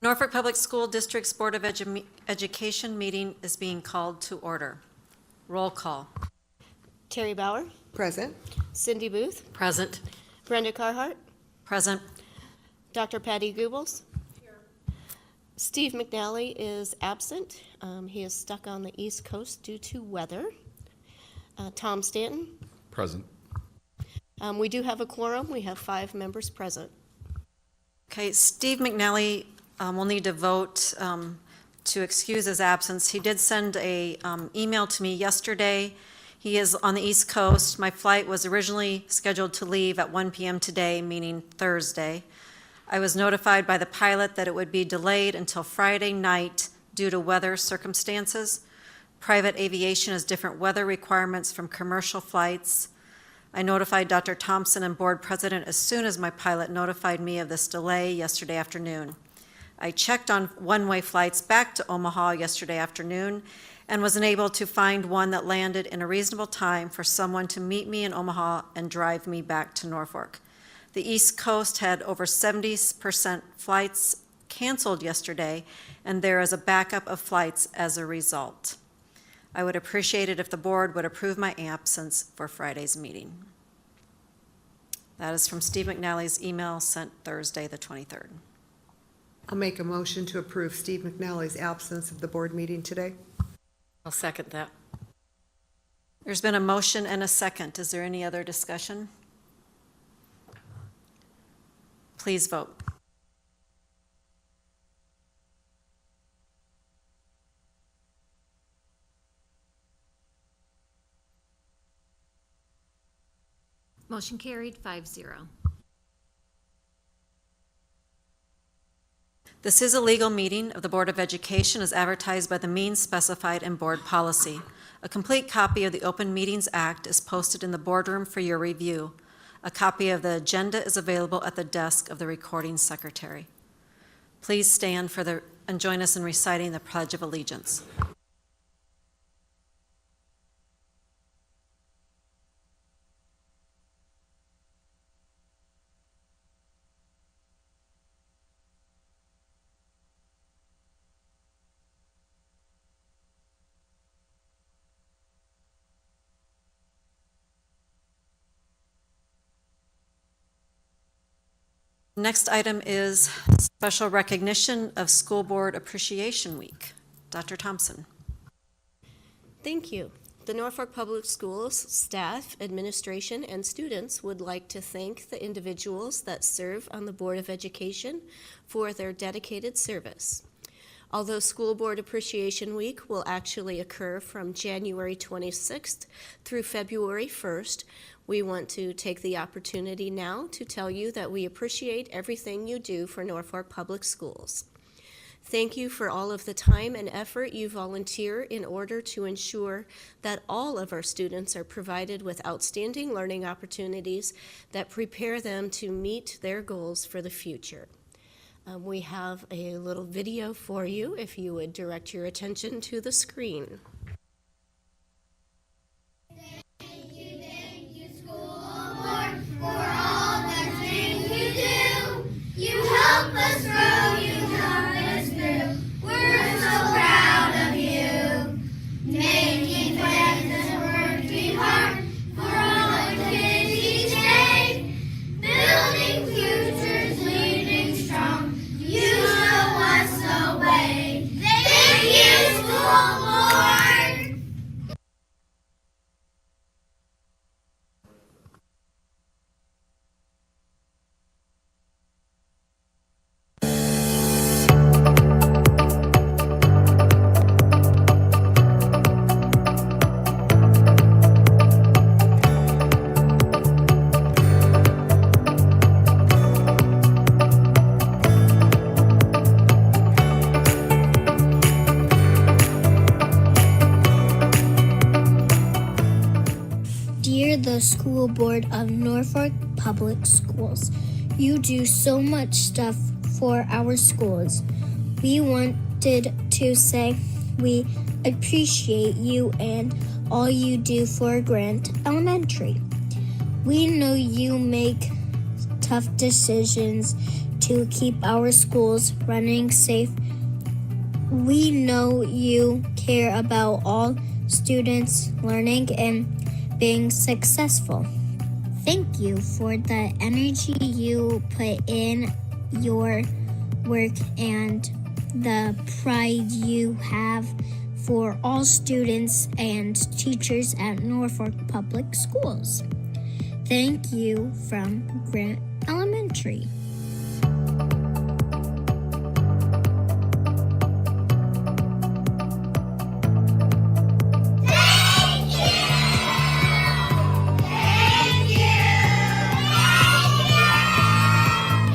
Norfolk Public School District's Board of Education meeting is being called to order. Roll call. Terry Bauer, Present. Cindy Booth, Present. Brenda Carhart, Present. Dr. Patty Goebbels. Here. Steve McNally is absent. He is stuck on the East Coast due to weather. Tom Stanton. Present. We do have a quorum. We have 5 members present. Okay, Steve McNally will need to vote to excuse his absence. He did send a email to me yesterday. He is on the East Coast. My flight was originally scheduled to leave at 1 p.m. today, meaning Thursday. I was notified by the pilot that it would be delayed until Friday night due to weather circumstances. Private aviation has different weather requirements from commercial flights. I notified Dr. Thompson and board president as soon as my pilot notified me of this delay yesterday afternoon. I checked on one-way flights back to Omaha yesterday afternoon and was unable to find one that landed in a reasonable time for someone to meet me in Omaha and drive me back to Norfolk. The East Coast had over 70% flights canceled yesterday, and there is a backup of flights as a result. I would appreciate it if the board would approve my absence for Friday's meeting. That is from Steve McNally's email sent Thursday, the 23rd. I'll make a motion to approve Steve McNally's absence of the board meeting today. I'll second that. There's been a motion and a second. Is there any other discussion? Please vote. Motion carried 5-0. This is a legal meeting of the Board of Education as advertised by the means specified in board policy. A complete copy of the Open Meetings Act is posted in the boardroom for your review. A copy of the agenda is available at the desk of the recording secretary. Please stand and join us in reciting the Pledge of Allegiance. Next item is special recognition of School Board Appreciation Week. Dr. Thompson. Thank you. The Norfolk Public Schools staff, administration, and students would like to thank the individuals that serve on the Board of Education for their dedicated service. Although School Board Appreciation Week will actually occur from January 26th through February 1st, we want to take the opportunity now to tell you that we appreciate everything you do for Norfolk Public Schools. Thank you for all of the time and effort you volunteer in order to ensure that all of our students are provided with outstanding learning opportunities that prepare them to meet their goals for the future. We have a little video for you if you would direct your attention to the screen. Thank you, School Board, for all the things you do. You help us grow, you help us through. We're so proud of you. Making friends and working hard for all the kids each day. Building futures, leading strong. You show us the way. Thank you, School Board. Dear the School Board of Norfolk Public Schools, you do so much stuff for our schools. We wanted to say we appreciate you and all you do for Grant Elementary. We know you make tough decisions to keep our schools running safe. We know you care about all students learning and being successful. Thank you for the energy you put in your work and the pride you have for all students and teachers at Norfolk Public Schools. Thank you from Grant Elementary.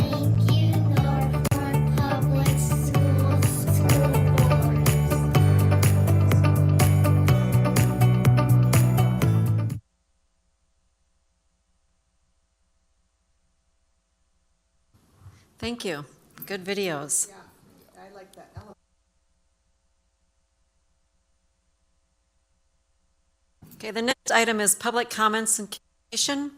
Thank you, Norfolk Public Schools School Board. Thank you. Good videos. I like that. Okay, the next item is public comments and communication.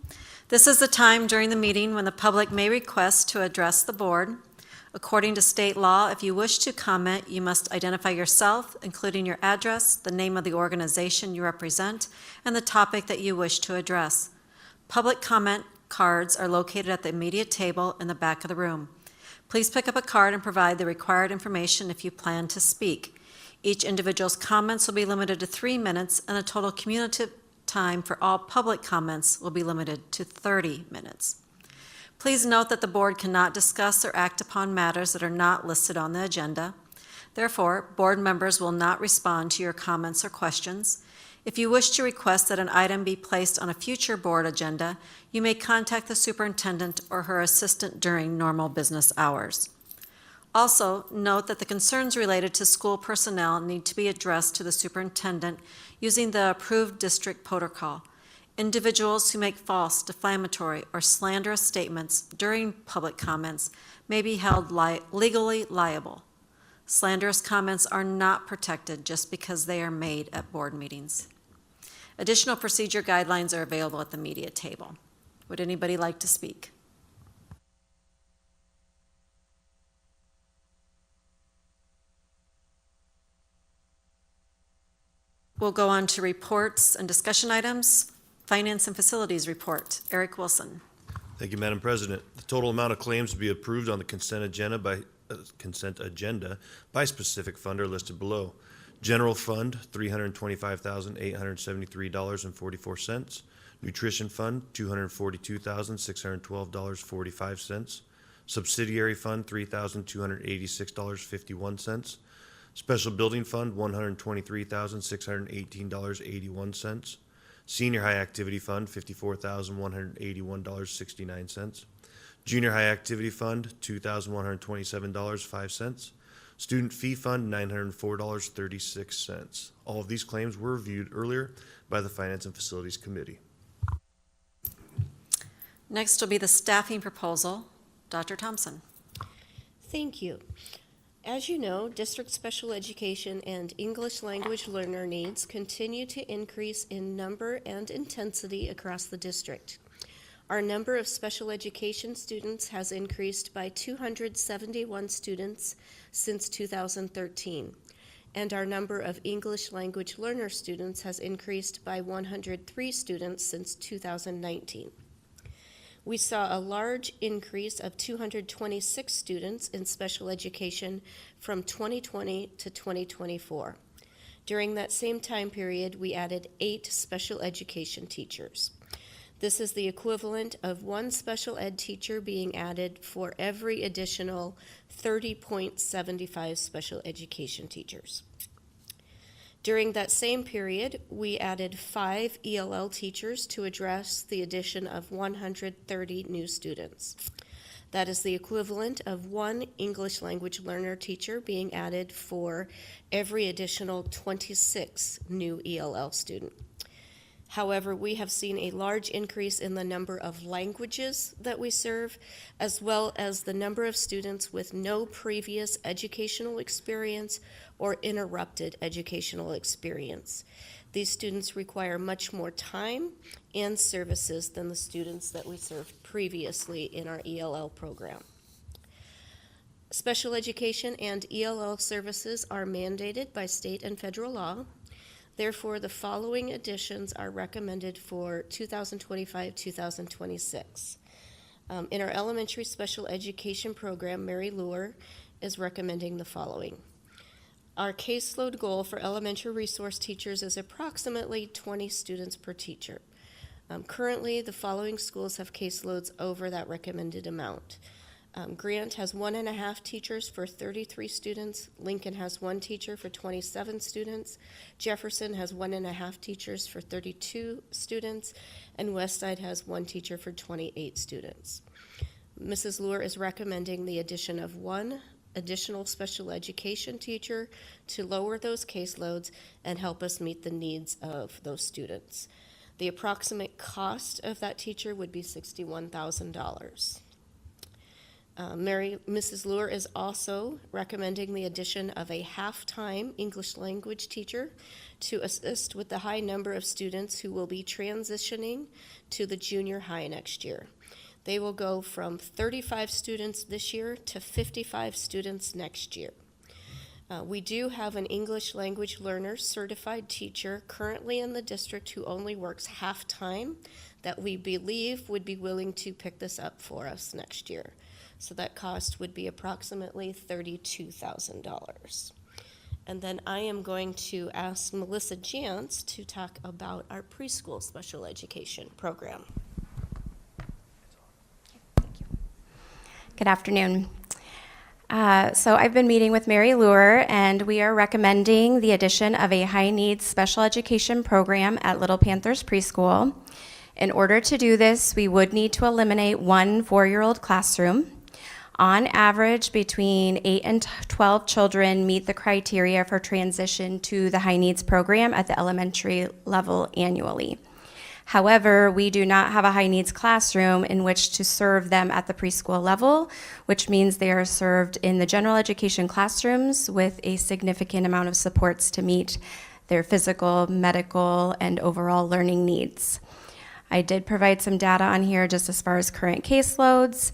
This is the time during the meeting when the public may request to address the board. According to state law, if you wish to comment, you must identify yourself, including your address, the name of the organization you represent, and the topic that you wish to address. Public comment cards are located at the immediate table in the back of the room. Please pick up a card and provide the required information if you plan to speak. Each individual's comments will be limited to 3 minutes, and the total cumulative time for all public comments will be limited to 30 minutes. Please note that the board cannot discuss or act upon matters that are not listed on the agenda. Therefore, board members will not respond to your comments or questions. If you wish to request that an item be placed on a future board agenda, you may contact the superintendent or her assistant during normal business hours. Also, note that the concerns related to school personnel need to be addressed to the superintendent using the approved district protocol. Individuals who make false, defamatory, or slanderous statements during public comments may be held legally liable. Slanderous comments are not protected just because they are made at board meetings. Additional procedure guidelines are available at the media table. Would anybody like to speak? We'll go on to reports and discussion items. Finance and Facilities Report. Eric Wilson. Thank you, Madam President. The total amount of claims to be approved on the consent agenda by specific fund are listed below. General Fund, $325,873.44. Nutrition Fund, $242,612.45. Subsidiary Fund, $3,286.51. Special Building Fund, $123,618.81. Senior High Activity Fund, $54,181.69. Junior High Activity Fund, $2,127.05. Student Fee Fund, $904.36. All of these claims were reviewed earlier by the Finance and Facilities Committee. Next will be the staffing proposal. Dr. Thompson. Thank you. As you know, district special education and English language learner needs continue to increase in number and intensity across the district. Our number of special education students has increased by 271 students since 2013, and our number of English language learner students has increased by 103 students since 2019. We saw a large increase of 226 students in special education from 2020 to 2024. During that same time period, we added 8 special education teachers. This is the equivalent of 1 special ed teacher being added for every additional 30.75 special education teachers. During that same period, we added 5 ELL teachers to address the addition of 130 new students. That is the equivalent of 1 English language learner teacher being added for every additional 26 new ELL students. However, we have seen a large increase in the number of languages that we serve, as well as the number of students with no previous educational experience or interrupted educational experience. These students require much more time and services than the students that we served previously in our ELL program. Special education and ELL services are mandated by state and federal law. Therefore, the following additions are recommended for 2025-2026. In our elementary special education program, Mary Luer is recommending the following. Our caseload goal for elementary resource teachers is approximately 20 students per teacher. Currently, the following schools have caseloads over that recommended amount. Grant has 1.5 teachers for 33 students. Lincoln has 1 teacher for 27 students. Jefferson has 1.5 teachers for 32 students. And Westside has 1 teacher for 28 students. Mrs. Luer is recommending the addition of 1 additional special education teacher to lower those caseloads and help us meet the needs of those students. The approximate cost of that teacher would be $61,000. Mrs. Luer is also recommending the addition of a half-time English language teacher to assist with the high number of students who will be transitioning to the junior high next year. They will go from 35 students this year to 55 students next year. We do have an English language learner certified teacher currently in the district who only works half-time that we believe would be willing to pick this up for us next year. So that cost would be approximately $32,000. And then I am going to ask Melissa Jantz to talk about our preschool special education program. Good afternoon. So I've been meeting with Mary Luer, and we are recommending the addition of a high-needs special education program at Little Panthers Preschool. In order to do this, we would need to eliminate 1 4-year-old classroom. On average, between 8 and 12 children meet the criteria for transition to the high-needs program at the elementary level annually. However, we do not have a high-needs classroom in which to serve them at the preschool level, which means they are served in the general education classrooms with a significant amount of supports to meet their physical, medical, and overall learning needs. I did provide some data on here just as far as current caseloads.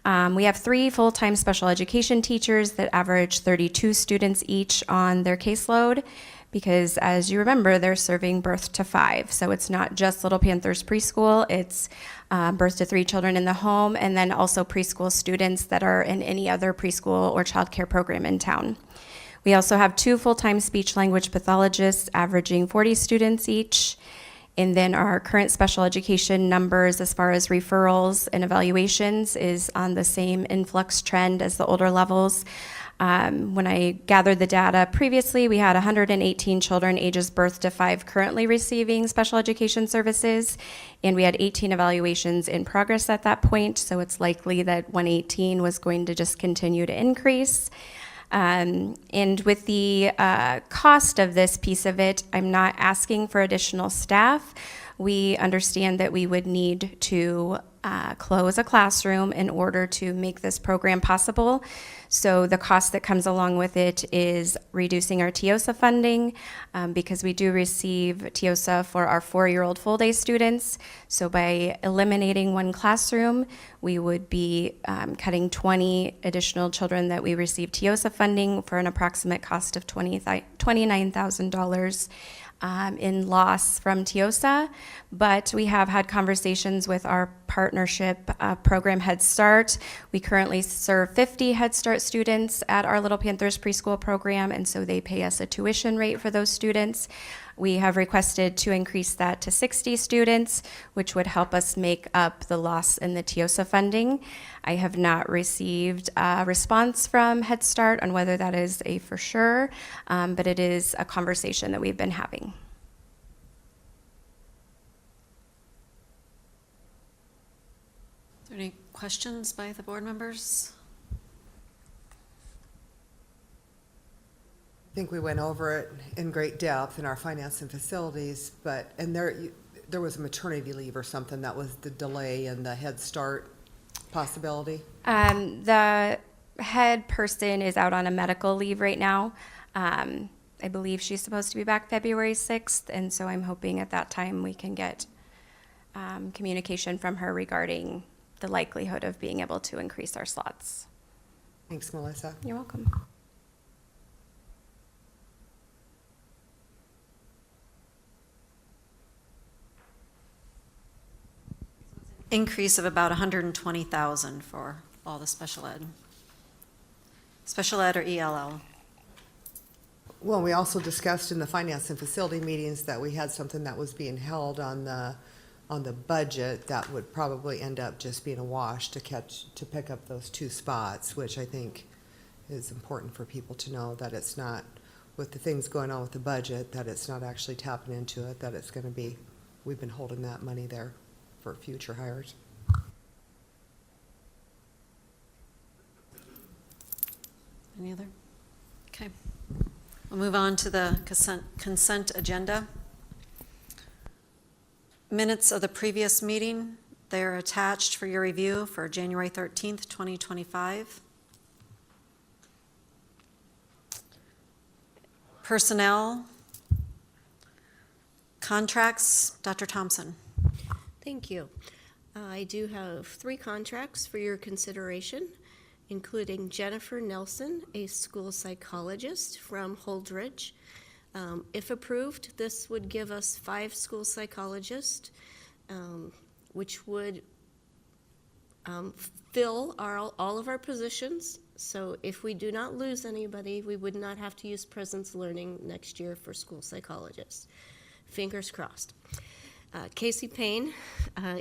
We have 3 full-time special education teachers that average 32 students each on their caseload, because as you remember, they're serving birth to 5. So it's not just Little Panthers Preschool, it's birth to 3 children in the home, and then also preschool students that are in any other preschool or childcare program in town. We also have 2 full-time speech language pathologists averaging 40 students each. And then our current special education numbers as far as referrals and evaluations is on the same influx trend as the older levels. When I gathered the data previously, we had 118 children ages birth to 5 currently receiving special education services, and we had 18 evaluations in progress at that point, so it's likely that 118 was going to just continue to increase. And with the cost of this piece of it, I'm not asking for additional staff. We understand that we would need to close a classroom in order to make this program possible. So the cost that comes along with it is reducing our TIOSA funding because we do receive TIOSA for our 4-year-old full-day students. So by eliminating 1 classroom, we would be cutting 20 additional children that we receive TIOSA funding for an approximate cost of $29,000 in loss from TIOSA, but we have had conversations with our partnership program Head Start. We currently serve 50 Head Start students at our Little Panthers preschool program, and so they pay us a tuition rate for those students. We have requested to increase that to 60 students, which would help us make up the loss in the TIOSA funding. I have not received a response from Head Start on whether that is a for sure, but it is a conversation that we've been having. Are there any questions by the board members? I think we went over it in great depth in our finance and facilities, and there was a maternity leave or something that was the delay in the Head Start possibility. The head person is out on a medical leave right now. I believe she's supposed to be back February 6th, and so I'm hoping at that time we can get communication from her regarding the likelihood of being able to increase our slots. Thanks, Melissa. You're welcome. Increase of about 120,000 for all the special ed. Special ed or ELL. Well, we also discussed in the finance and facility meetings that we had something that was being held on the budget that would probably end up just being a wash to pick up those two spots, which I think is important for people to know, that it's not, with the things going on with the budget, that it's not actually tapping into it, that it's gonna be, we've been holding that money there for future hires. Any other? Okay. We'll move on to the consent agenda. Minutes of the previous meeting, they're attached for your review for January 13th, 2025. Personnel, contracts, Dr. Thompson. Thank you. I do have 3 contracts for your consideration, including Jennifer Nelson, a school psychologist from Holdridge. If approved, this would give us 5 school psychologists, which would fill all of our positions. So if we do not lose anybody, we would not have to use presence learning next year for school psychologists. Fingers crossed. Casey Payne,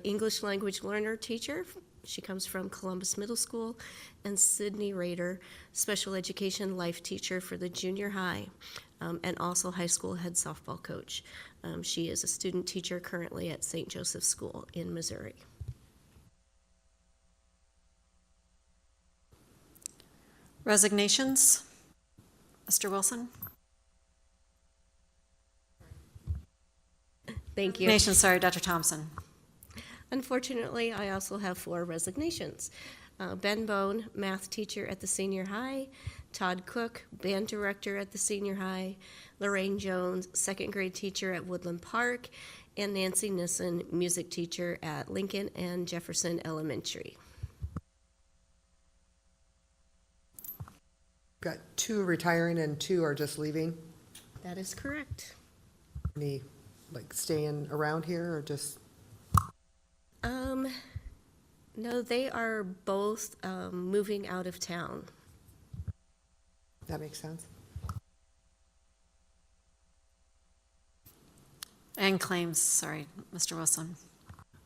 English language learner teacher. She comes from Columbus Middle School. And Sydney Rader, special education life teacher for the junior high, and also high school head softball coach. She is a student teacher currently at St. Joseph's School in Missouri. Resignations, Mr. Wilson? Thank you. Resignations, sorry, Dr. Thompson. Unfortunately, I also have 4 resignations. Ben Bone, math teacher at the senior high, Todd Cook, band director at the senior high, Lorraine Jones, second grade teacher at Woodland Park, and Nancy Nissen, music teacher at Lincoln and Jefferson Elementary. Got 2 retiring and 2 are just leaving. That is correct. Any, like, staying around here or just? No, they are both moving out of town. That makes sense. And claims, sorry, Mr. Wilson.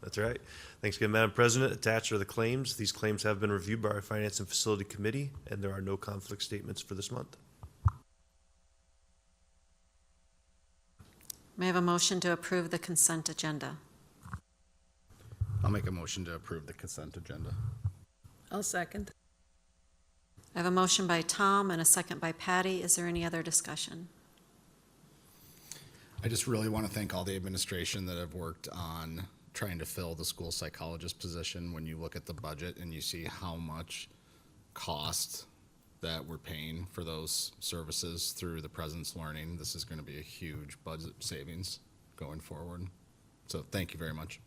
That's right. Thanks again, Madam President. Attached are the claims. These claims have been reviewed by our Finance and Facility Committee, and there are no conflict statements for this month. May I have a motion to approve the consent agenda? I'll make a motion to approve the consent agenda. I'll second. I have a motion by Tom and a second by Patty. Is there any other discussion? I just really want to thank all the administration that have worked on trying to fill the school psychologist position. When you look at the budget and you see how much cost that we're paying for those services through the presence learning, this is going to be a huge budget savings going forward. So thank you very much.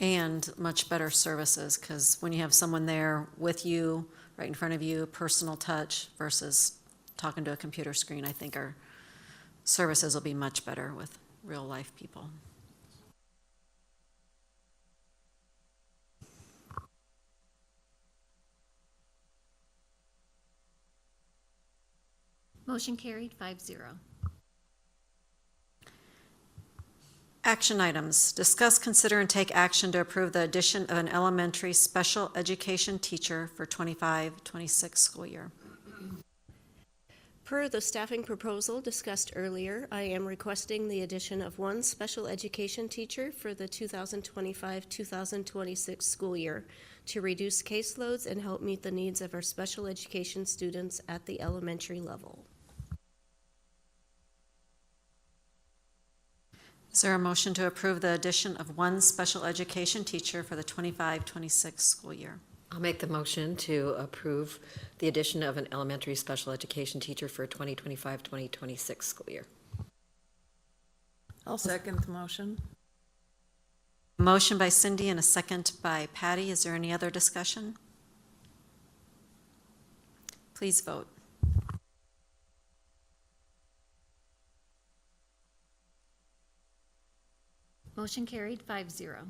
And much better services, because when you have someone there with you, right in front of you, personal touch versus talking to a computer screen, I think our services will be much better with real life people. Motion carried 5-0. Action items. Discuss, consider, and take action to approve the addition of an elementary special education teacher for 25-26 school year. Per the staffing proposal discussed earlier, I am requesting the addition of 1 special education teacher for the 2025-2026 school year to reduce caseloads and help meet the needs of our special education students at the elementary level. Is there a motion to approve the addition of 1 special education teacher for the 25-26 school year? I'll make the motion to approve the addition of an elementary special education teacher for 2025-2026 school year. I'll second the motion. Motion by Cindy and a second by Patty. Is there any other discussion? Please vote. Motion carried 5-0.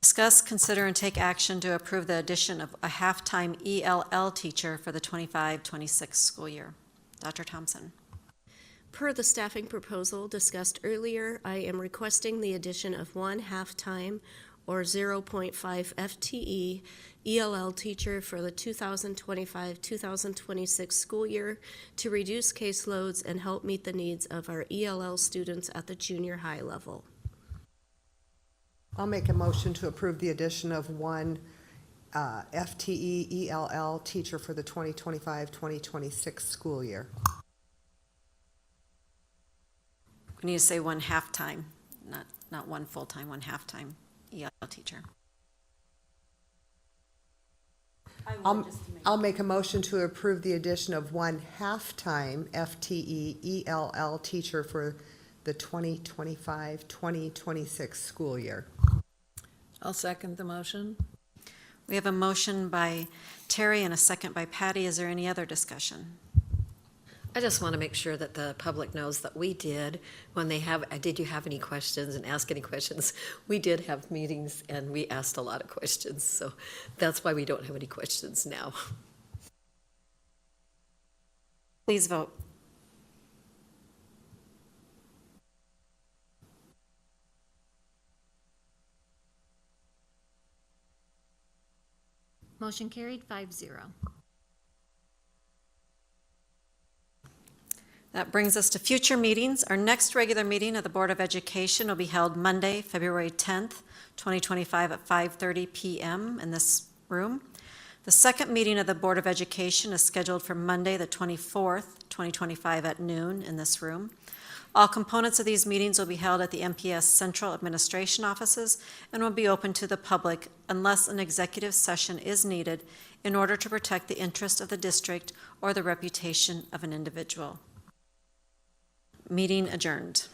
Discuss, consider, and take action to approve the addition of a half-time ELL teacher for the 25-26 school year. Dr. Thompson. Per the staffing proposal discussed earlier, I am requesting the addition of one half-time or 0.5 FTE ELL teacher for the 2025-2026 school year to reduce caseloads and help meet the needs of our ELL students at the junior high level. I'll make a motion to approve the addition of one FTE ELL teacher for the 2025-2026 school year. We need to say one half-time, not one full-time, one half-time ELL teacher. I'll make a motion to approve the addition of one half-time FTE ELL teacher for the 2025-2026 school year. I'll second the motion. We have a motion by Terry and a second by Patty. Is there any other discussion? I just want to make sure that the public knows that we did, when they have, did you have any questions and ask any questions? We did have meetings and we asked a lot of questions, so that's why we don't have any questions now. Please vote. Motion carried 5-0. That brings us to future meetings. Our next regular meeting of the Board of Education will be held Monday, February 10th, 2025 at 5:30 p.m. in this room. The second meeting of the Board of Education is scheduled for Monday, the 24th, 2025 at noon in this room. All components of these meetings will be held at the MPS Central Administration Offices and will be open to the public unless an executive session is needed in order to protect the interest of the district or the reputation of an individual. Meeting adjourned.